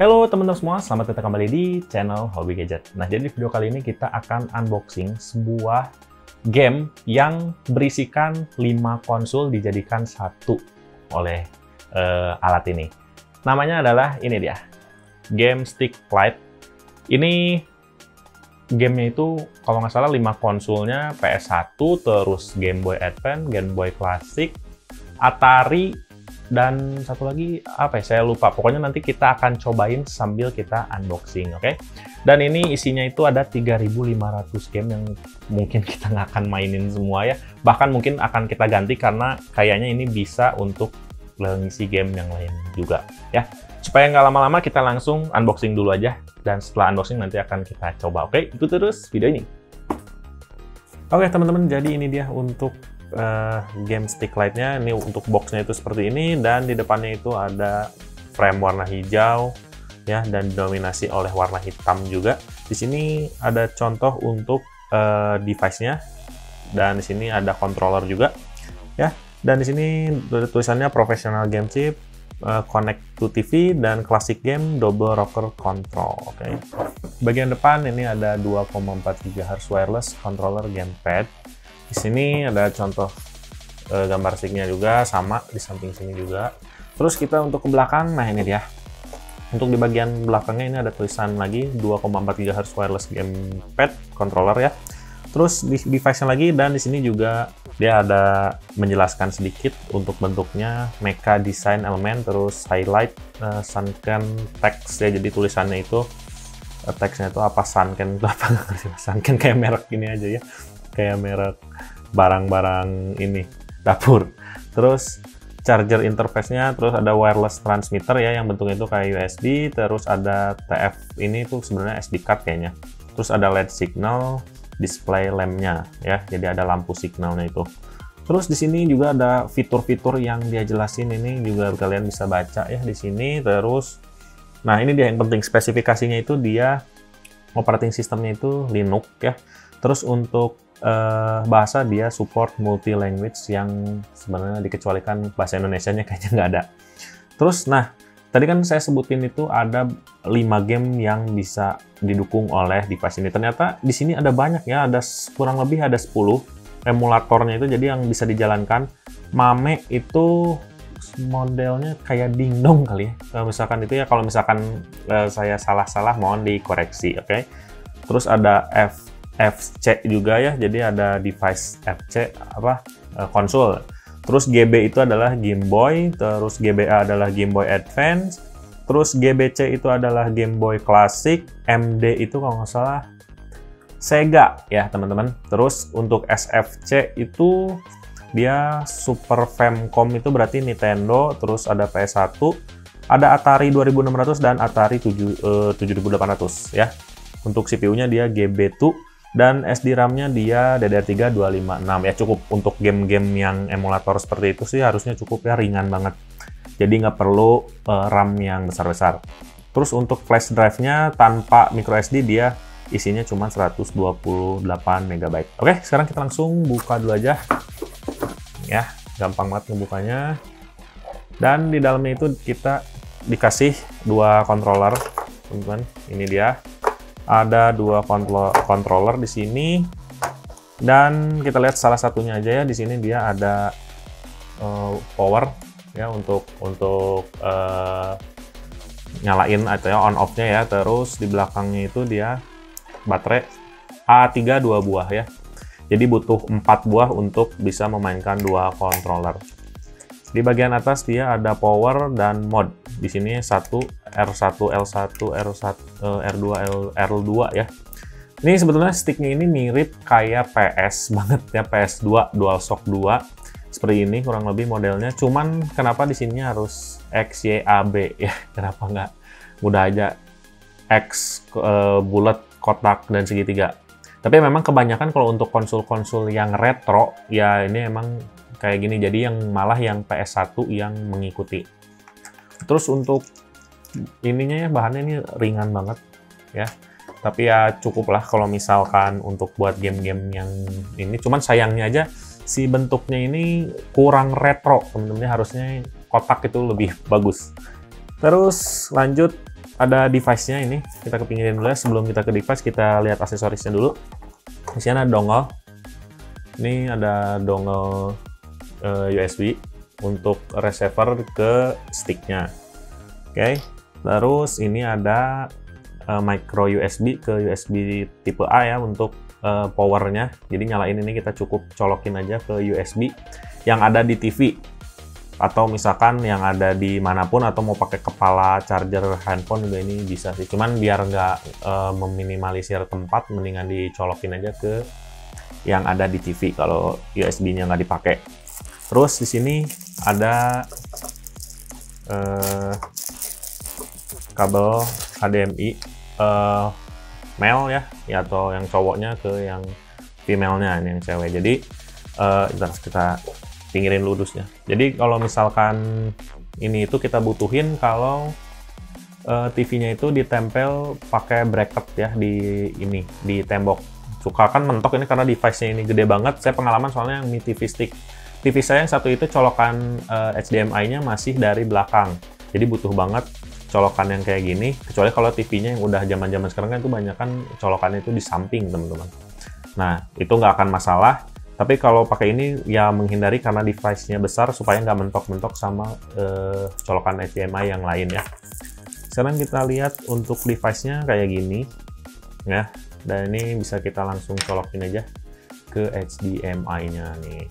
Halo teman-teman semua, selamat datang kembali di channel Hobi Gadget. Nah, jadi di video kali ini kita akan unboxing sebuah game yang berisikan 5 konsul dijadikan satu oleh alat ini. Namanya adalah ini dia, Game Stick Lite. Ini gamenya itu kalau nggak salah 5 konsulnya PS1, terus Game Boy Advance, Game Boy Classic, Atari, dan satu lagi apa ya, saya lupa. Pokoknya nanti kita akan cobain sambil kita unboxing, oke? Dan ini isinya itu ada 3.500 game yang mungkin kita nggak akan mainin semua ya. Bahkan mungkin akan kita ganti karena kayaknya ini bisa untuk mengisi game yang lain juga ya. Supaya nggak lama-lama kita langsung unboxing dulu aja. Dan setelah unboxing nanti akan kita coba, oke? Ikuti terus video ini. Oke teman-teman, jadi ini dia untuk Game Stick Lite-nya. Ini untuk boxnya itu seperti ini, dan di depannya itu ada frame warna hijau ya, dan didominasi oleh warna hitam juga. Di sini ada contoh untuk device-nya, dan di sini ada controller juga ya, dan di sini ada tulisannya Professional Game Chip, Connect to TV, dan Classic Game Double Rocker Control. Oke. Bagian depan ini ada 2,4 GHz wireless controller gamepad. Di sini ada contoh gambar sticknya juga, sama di samping sini juga. Terus kita untuk ke belakang, nah ini dia. Untuk di bagian belakangnya ini ada tulisan lagi 2,4 GHz wireless gamepad controller ya. Terus di device-nya lagi, dan di sini juga dia ada menjelaskan sedikit untuk bentuknya, mecha design element, terus highlight, sunken text ya. Jadi tulisannya itu teksnya itu apa, sunken itu apa, nggak ngerti. Sunken kayak merek ini aja ya, kayak merek barang-barang ini dapur. Terus charger interface-nya, terus ada wireless transmitter ya yang bentuknya itu kayak USB, terus ada TF, ini tuh sebenarnya SD card kayaknya. Terus ada LED signal, display lamp-nya ya, jadi ada lampu signalnya itu. Terus di sini juga ada fitur-fitur yang dia jelasin, ini juga kalian bisa baca ya di sini. Terus nah ini dia yang penting, spesifikasinya itu dia operating sistemnya itu Linux ya. Terus untuk bahasa dia support multi language, yang sebenarnya dikecualikan bahasa Indonesianya kayaknya nggak ada. Terus nah tadi kan saya sebutin itu ada 5 game yang bisa didukung oleh device ini. Ternyata di sini ada banyak ya, ada kurang lebih ada 10 emulatornya itu, jadi yang bisa dijalankan. Mame itu modelnya kayak dingdong kali ya, kalau misalkan itu ya. Kalau misalkan saya salah-salah mohon dikoreksi, oke? Terus ada FC juga ya, jadi ada device FC apa, konsol. Terus GB itu adalah Game Boy, terus GBA adalah Game Boy Advance, terus GBC itu adalah Game Boy Classic, MD itu kalau nggak salah Sega ya teman-teman. Terus untuk SFC itu dia Super Famicom, itu berarti Nintendo. Terus ada PS1, ada Atari 2600 dan Atari 7800 ya. Untuk CPU-nya dia GB2, dan SD RAM-nya dia DDR3 256 ya. Cukup untuk game-game yang emulator seperti itu sih, harusnya cukup ya, ringan banget. Jadi nggak perlu RAM yang besar-besar. Terus untuk flash drive-nya tanpa micro SD, dia isinya cuma 128 MB. Oke, sekarang kita langsung buka dulu aja. Ya, gampang banget ngebukanya. Dan di dalamnya itu kita dikasih 2 controller, teman-teman. Ini dia. Ada 2 controller di sini, dan kita lihat salah satunya aja ya. Di sini dia ada power ya, untuk nyalain atau ya on off-nya ya. Terus di belakangnya itu dia baterai A3 2 buah ya. Jadi butuh 4 buah untuk bisa memainkan 2 controller. Di bagian atas dia ada power dan mode. Di sini R1, L1, R2, L2 ya. Ini sebetulnya sticknya ini mirip kayak PS banget ya, PS2 DualShock 2. Seperti ini kurang lebih modelnya. Cuman kenapa di sini harus XYAB ya? Kenapa nggak mudah aja X bulat, kotak, dan segitiga? Tapi memang kebanyakan kalau untuk konsul-konsul yang retro ya ini emang kayak gini, jadi yang malah yang PS1 yang mengikuti. Terus untuk ininya ya, bahannya ini ringan banget ya, tapi ya cukup lah kalau misalkan untuk buat game-game yang ini. Cuman sayangnya aja si bentuknya ini kurang retro temen-temen, harusnya kotak itu lebih bagus. Terus lanjut ada device-nya ini. Kita kepinggirin dulu ya. Sebelum kita ke device, kita lihat aksesorisnya dulu. Di sini ada dongle. Ini ada dongle USB untuk receiver ke sticknya. Oke. Terus ini ada micro USB ke USB tipe A ya untuk powernya. Jadi nyalain ini kita cukup colokin aja ke USB yang ada di TV. Atau misalkan yang ada di manapun, atau mau pakai kepala charger handphone juga ini bisa sih. Cuman biar nggak meminimalisir tempat, mendingan dicolokin aja ke yang ada di TV kalau USB-nya nggak dipakai. Terus di sini ada kabel HDMI male ya, atau yang cowoknya ke yang female-nya, ini yang cewek. Jadi kita pinggirin ludusnya. Jadi kalau misalkan ini itu kita butuhin kalau TV-nya itu ditempel pakai bracket ya di ini, di tembok. Suka kan mentok ini karena device-nya ini gede banget. Saya pengalaman soalnya yang Mi TV Stick. TV saya yang satu itu colokan HDMI-nya masih dari belakang. Jadi butuh banget colokan yang kayak gini. Kecuali kalau TV-nya yang udah zaman-zaman sekarang kan itu banyak kan colokannya itu di samping, teman-teman. Nah, itu nggak akan masalah. Tapi kalau pakai ini ya menghindari karena device-nya besar supaya nggak mentok-mentok sama colokan HDMI yang lain ya. Sekarang kita lihat untuk device-nya kayak gini ya. Dan ini bisa kita langsung colokin aja ke HDMI-nya nih.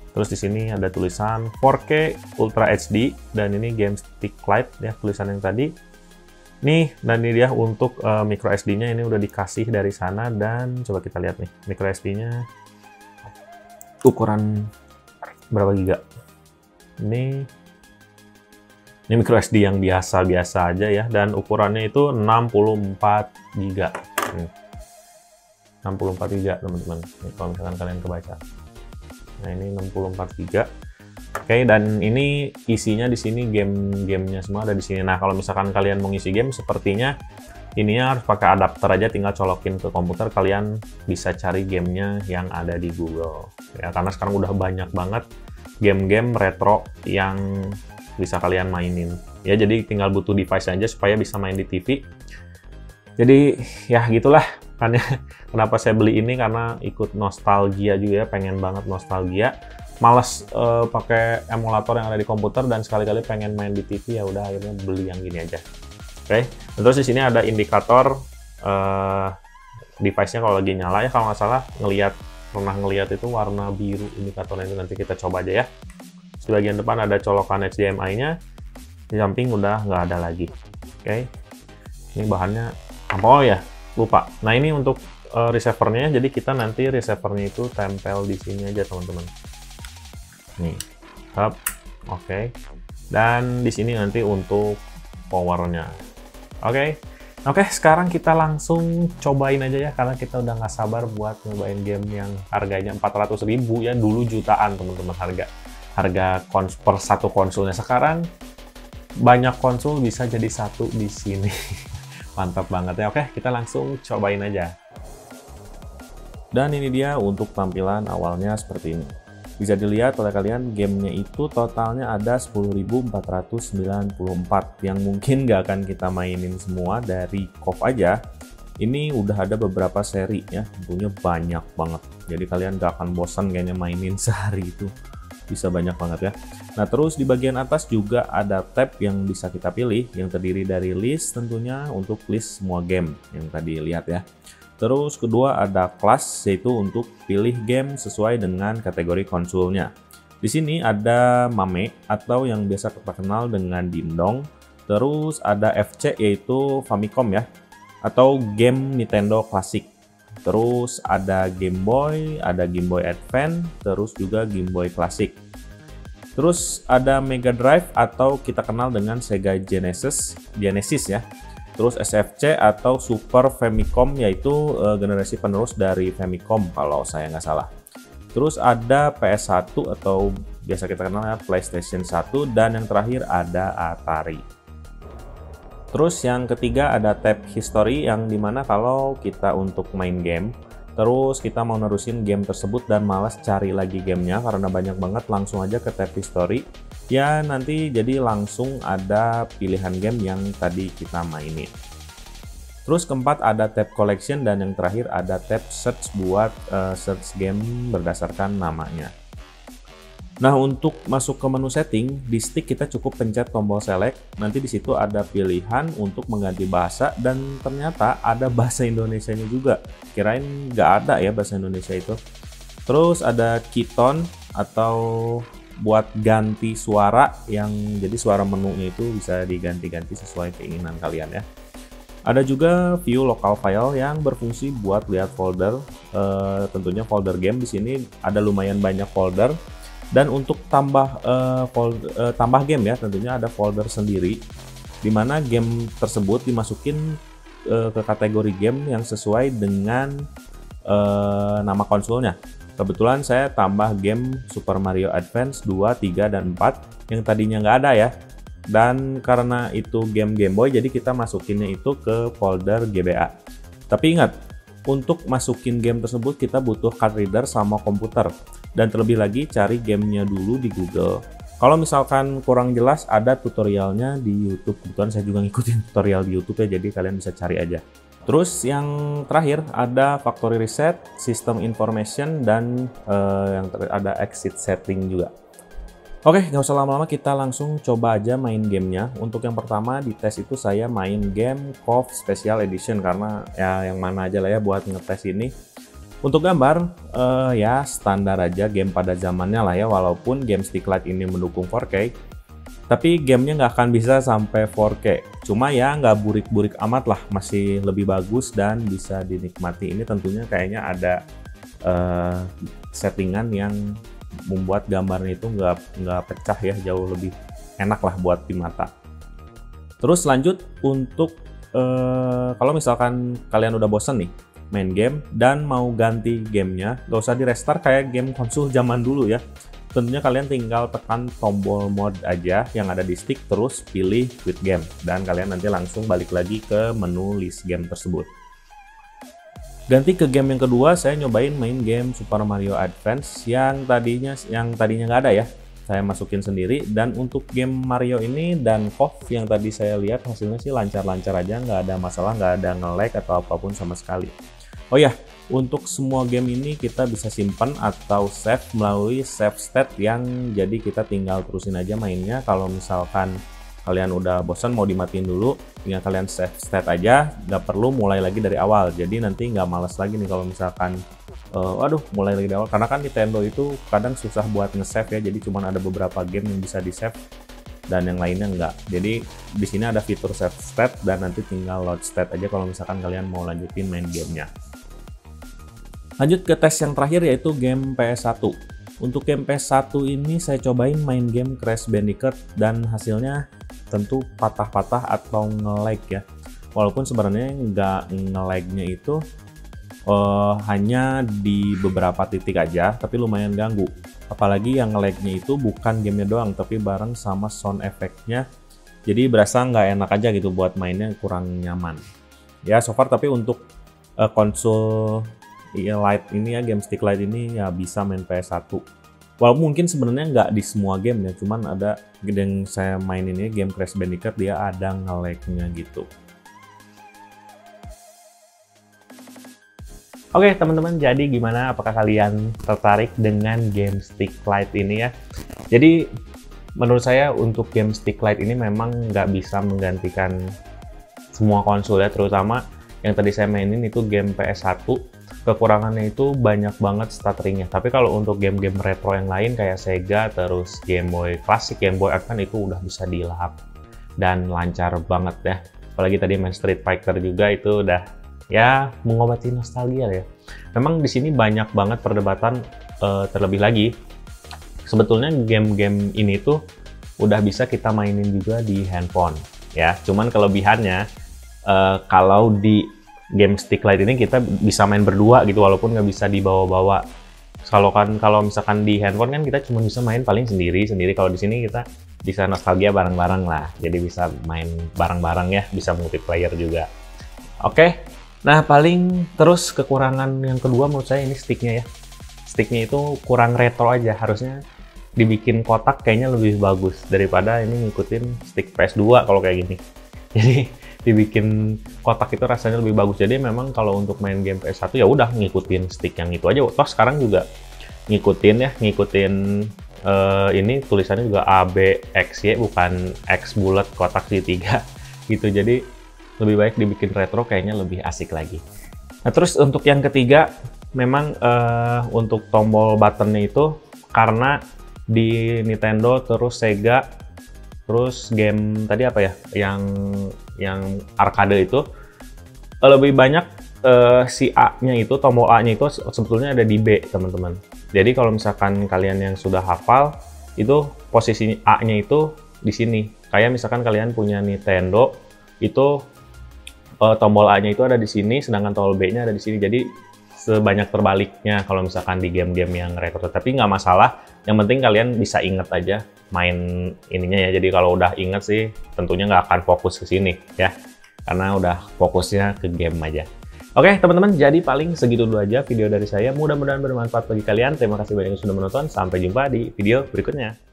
Terus di sini ada tulisan 4K Ultra HD dan ini Game Stick Lite ya, tulisan yang tadi. Nih, dan ini dia untuk micro SD-nya ini udah dikasih dari sana, dan coba kita lihat nih micro SD-nya ukuran berapa giga. Ini micro SD yang biasa-biasa aja ya, dan ukurannya itu 64 giga. 64 giga teman-teman. Kalau misalkan kalian kebaca. Nah, ini 64 giga. Oke, dan ini isinya di sini game-gamenya semua ada di sini. Nah, kalau misalkan kalian mau ngisi game, sepertinya ininya harus pakai adapter aja, tinggal colokin ke komputer, kalian bisa cari gamenya yang ada di Google. Ya, karena sekarang udah banyak banget game-game retro yang bisa kalian mainin. Ya, jadi tinggal butuh device aja supaya bisa main di TV. Jadi, ya gitulah. Kan ya, kenapa saya beli ini, karena ikut nostalgia juga ya, pengen banget nostalgia. Males pakai emulator yang ada di komputer dan sekali-kali pengen main di TV, ya udah akhirnya beli yang gini aja. Oke, terus di sini ada indikator device-nya kalau lagi nyala ya, kalau nggak salah pernah ngelihat itu warna biru indikatornya itu, nanti kita coba aja ya. Di bagian depan ada colokan HDMI-nya, di samping udah nggak ada lagi. Oke, ini bahannya apa? Oh ya, lupa. Nah, ini untuk receiver-nya, jadi kita nanti receiver-nya itu tempel di sini aja teman-teman. Nih, oke. Dan di sini nanti untuk powernya. Oke, sekarang kita langsung cobain aja ya, karena kita udah nggak sabar buat nyobain game yang harganya 400.000 ya, dulu jutaan teman-teman harga per satu konsolnya. Sekarang banyak konsol bisa jadi satu di sini. Mantap banget ya. Oke, kita langsung cobain aja. Dan ini dia untuk tampilan awalnya seperti ini. Bisa dilihat oleh kalian, gamenya itu totalnya ada 10.494 yang mungkin nggak akan kita mainin semua dari KOF aja. Ini udah ada beberapa seri ya, tentunya banyak banget. Jadi kalian nggak akan bosan kayaknya mainin sehari itu. Bisa banyak banget ya. Nah, terus di bagian atas juga ada tab yang bisa kita pilih, yang terdiri dari list tentunya untuk list semua game yang tadi lihat ya. Terus kedua ada kelas, yaitu untuk pilih game sesuai dengan kategori konsolnya. Di sini ada MAME atau yang biasa kita kenal dengan Dingdong. Terus ada FC, yaitu Famicom ya, atau game Nintendo klasik. Terus ada Game Boy, ada Game Boy Advance, terus juga Game Boy klasik. Terus ada Mega Drive atau kita kenal dengan Sega Genesis ya. Terus SFC atau Super Famicom, yaitu generasi penerus dari Famicom kalau saya nggak salah. Terus ada PS1 atau biasa kita kenal ya PlayStation 1, dan yang terakhir ada Atari. Terus yang ketiga ada tab History, yang dimana kalau kita untuk main game, terus kita mau nerusin game tersebut dan malas cari lagi gamenya karena banyak banget, langsung aja ke tab History. Ya nanti jadi langsung ada pilihan game yang tadi kita mainin. Terus keempat ada tab collection dan yang terakhir ada tab search buat search game berdasarkan namanya. Nah, untuk masuk ke menu setting, di stick kita cukup pencet tombol select. Nanti di situ ada pilihan untuk mengganti bahasa dan ternyata ada bahasa Indonesianya juga. Kirain nggak ada ya bahasa Indonesia itu. Terus ada key tone atau buat ganti suara yang jadi suara menunya itu bisa diganti-ganti sesuai keinginan kalian ya. Ada juga view local file yang berfungsi buat lihat folder. Tentunya folder game di sini ada lumayan banyak folder. Dan untuk tambah game ya, tentunya ada folder sendiri di mana game tersebut dimasukin ke kategori game yang sesuai dengan nama konsolnya. Kebetulan saya tambah game Super Mario Advance 2, 3, dan 4 yang tadinya nggak ada ya. Dan karena itu game Game Boy, jadi kita masukinnya itu ke folder GBA. Tapi ingat, untuk masukin game tersebut kita butuh card reader sama komputer. Dan terlebih lagi cari gamenya dulu di Google. Kalau misalkan kurang jelas ada tutorialnya di YouTube. Kebetulan saya juga ngikutin tutorial di YouTube ya, jadi kalian bisa cari aja. Terus yang terakhir ada factory reset, system information, dan ada exit setting juga. Oke, nggak usah lama-lama, kita langsung coba aja main gamenya. Untuk yang pertama di tes itu saya main game KOF Special Edition karena ya yang mana aja lah ya buat ngetes ini. Untuk gambar, ya standar aja game pada zamannya lah ya, walaupun game Sticklight ini mendukung 4K, tapi gamenya nggak akan bisa sampai 4K. Cuma ya nggak burik-burik amat lah, masih lebih bagus dan bisa dinikmati. Ini tentunya kayaknya ada settingan yang membuat gambarnya itu nggak pecah ya, jauh lebih enak lah buat di mata. Terus lanjut untuk kalau misalkan kalian udah bosen nih main game dan mau ganti gamenya, gak usah di restart kayak game konsol zaman dulu ya. Tentunya kalian tinggal tekan tombol mode aja yang ada di stick, terus pilih quit game, dan kalian nanti langsung balik lagi ke menu list game tersebut. Ganti ke game yang kedua, saya nyobain main game Super Mario Advance yang tadinya nggak ada ya, saya masukin sendiri. Dan untuk game Mario ini dan KOF yang tadi saya lihat hasilnya sih lancar-lancar aja, nggak ada masalah, nggak ada nge-lag atau apapun sama sekali. Oh ya, untuk semua game ini kita bisa simpan atau save melalui save state yang jadi kita tinggal terusin aja mainnya. Kalau misalkan kalian udah bosan mau dimatiin dulu, tinggal kalian save state aja, nggak perlu mulai lagi dari awal. Jadi nanti nggak males lagi nih kalau misalkan waduh mulai lagi dari awal, karena kan Nintendo itu kadang susah buat nge-save ya, jadi cuma ada beberapa game yang bisa di-save dan yang lainnya enggak. Jadi di sini ada fitur save state dan nanti tinggal load state aja kalau misalkan kalian mau lanjutin main gamenya. Lanjut ke tes yang terakhir yaitu game PS1. Untuk game PS1 ini saya cobain main game Crash Bandicoot dan hasilnya tentu patah-patah atau nge-lag ya. Walaupun sebenarnya nggak nge-lagnya itu hanya di beberapa titik aja, tapi lumayan ganggu. Apalagi yang nge-lagnya itu bukan gamenya doang, tapi bareng sama sound effect-nya. Jadi berasa nggak enak aja gitu buat mainnya, kurang nyaman. Ya so far, tapi untuk konsol Lite ini ya, game Sticklight ini ya bisa main PS1. Walaupun mungkin sebenarnya nggak di semua game ya, cuman ada yang saya mainin ini game Crash Bandicoot dia ada nge-lag-nya gitu. Oke teman-teman, jadi gimana? Apakah kalian tertarik dengan game Sticklight ini ya? Jadi menurut saya untuk game Sticklight ini memang nggak bisa menggantikan semua konsol ya, terutama yang tadi saya mainin itu game PS1. Kekurangannya itu banyak banget stutteringnya. Tapi kalau untuk game-game retro yang lain kayak Sega, terus Game Boy Classic, Game Boy Advance itu udah bisa dilahap dan lancar banget ya. Apalagi tadi main Street Fighter juga itu udah ya mengobati nostalgia ya. Memang di sini banyak banget perdebatan, terlebih lagi sebetulnya game-game ini tuh udah bisa kita mainin juga di handphone ya. Cuman kelebihannya kalau di game Sticklight ini kita bisa main berdua gitu, walaupun nggak bisa dibawa-bawa. Kalau misalkan di handphone kan kita cuma bisa main paling sendiri. Kalau di sini kita bisa nostalgia bareng-bareng lah. Jadi bisa main bareng-bareng ya, bisa multiplayer juga. Oke. Nah, paling terus kekurangan yang kedua menurut saya ini sticknya ya. Sticknya itu kurang retro aja. Harusnya dibikin kotak kayaknya lebih bagus daripada ini ngikutin stick PS2 kalau kayak gini. Jadi dibikin kotak itu rasanya lebih bagus. Jadi memang kalau untuk main game PS1 ya udah ngikutin stick yang itu aja. Toh sekarang juga ngikutin ini tulisannya juga ABXY bukan X bulat kotak segitiga gitu. Jadi lebih baik dibikin retro, kayaknya lebih asik lagi. Nah terus untuk yang ketiga, memang untuk tombol buttonnya itu karena di Nintendo terus Sega terus game tadi apa ya yang arcade itu lebih banyak si A-nya itu, tombol A-nya itu sebetulnya ada di B, teman-teman. Jadi kalau misalkan kalian yang sudah hafal, itu posisi A-nya itu di sini. Kayak misalkan kalian punya Nintendo, itu tombol A-nya itu ada di sini, sedangkan tombol B-nya ada di sini. Jadi sebanyak terbaliknya kalau misalkan di game-game yang retro. Tapi nggak masalah, yang penting kalian bisa inget aja main ininya ya. Jadi kalau udah inget sih, tentunya nggak akan fokus ke sini ya. Karena udah fokusnya ke game aja. Oke teman-teman, jadi paling segitu dulu aja video dari saya. Mudah-mudahan bermanfaat bagi kalian. Terima kasih banyak yang sudah menonton. Sampai jumpa di video berikutnya.